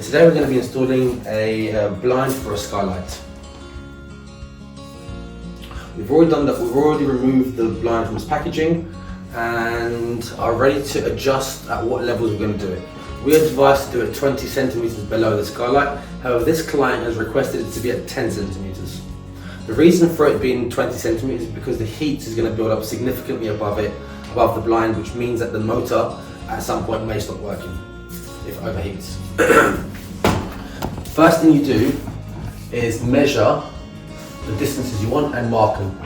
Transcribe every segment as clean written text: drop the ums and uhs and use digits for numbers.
today we're going to be installing a blind for a skylight. We've already done that. We've already removed the blind from its packaging and are ready to adjust at what levels we're going to do it. We are advised to do it 20 centimeters below the skylight. However, this client has requested it to be at 10 centimeters. The reason for it being 20 centimeters is because the heat is going to build up significantly above the blind, which means that the motor at some point may stop working if it overheats. First thing you do is measure the distances you want and mark them.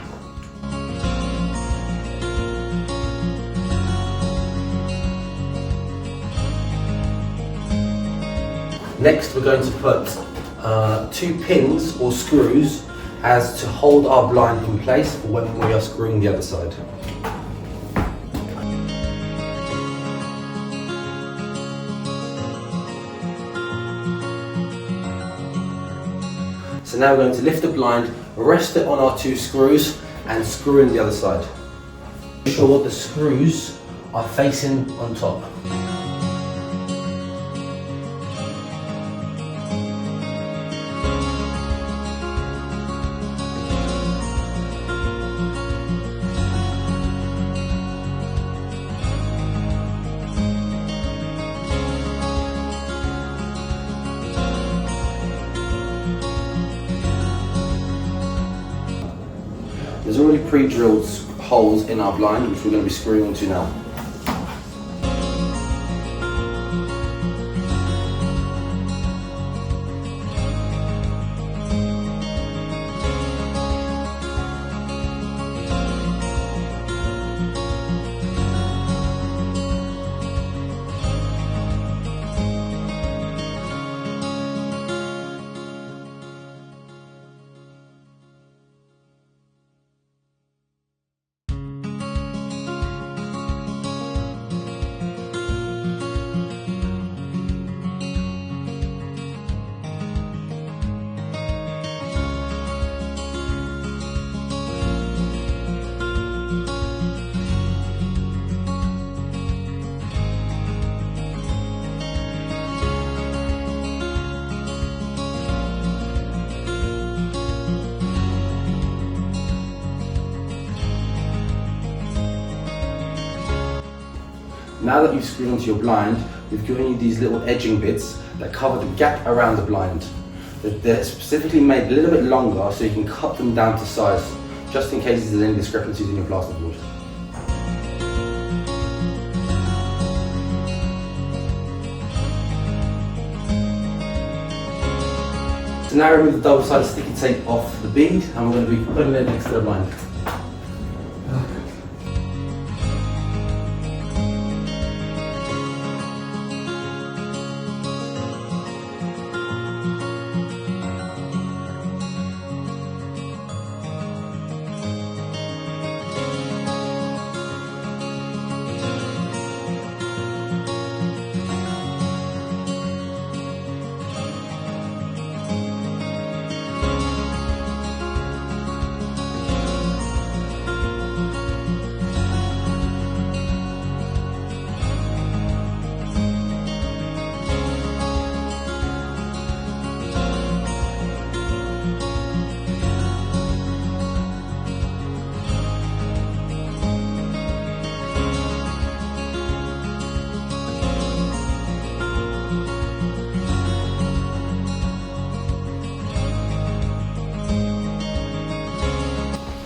Next, we're going to put 2 pins or screws as to hold our blind in place for when we are screwing the other side. So now we're going to lift the blind, rest it on our 2 screws and screw in the other side. Make sure the screws are facing on top. There's already pre-drilled holes in our blind, which we're going to be screwing onto now. Now that you've screwed onto your blind, we've given you these little edging bits that cover the gap around the blind. They're specifically made a little bit longer so you can cut them down to size, just in case there's any discrepancies in your plasterboard. So now remove the double-sided sticky tape off the bead and we're going to be putting it next to the blind.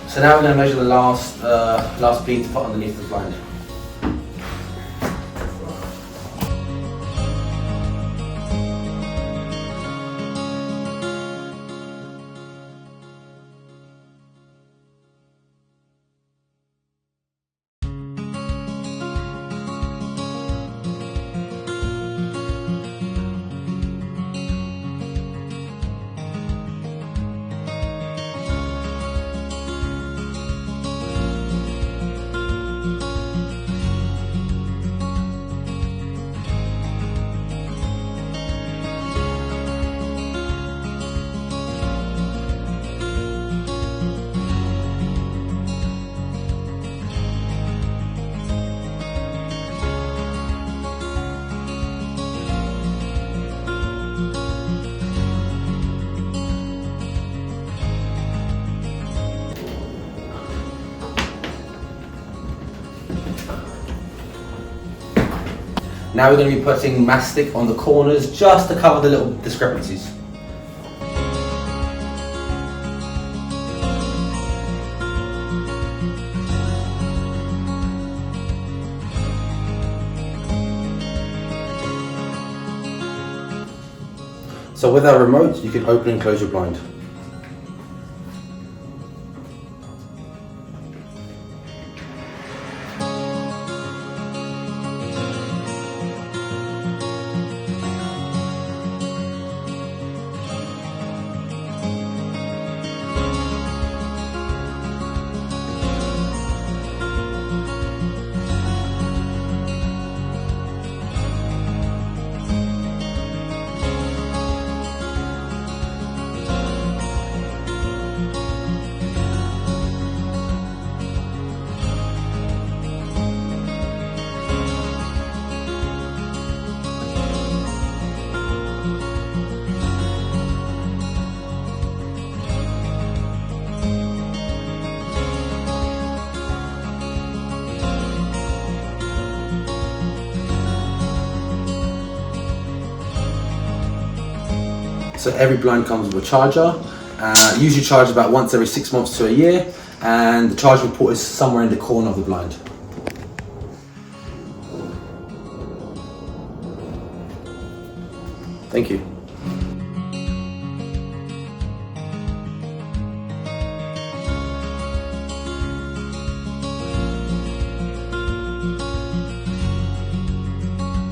So now we're going to measure the last bead to put underneath the blind. Now we're going to be putting mastic on the corners just to cover the little discrepancies. So with our remote, you can open and close your blind. So every blind comes with a charger, usually charged about once every 6 months to a year, and the charging port is somewhere in the corner of the blind. Thank you.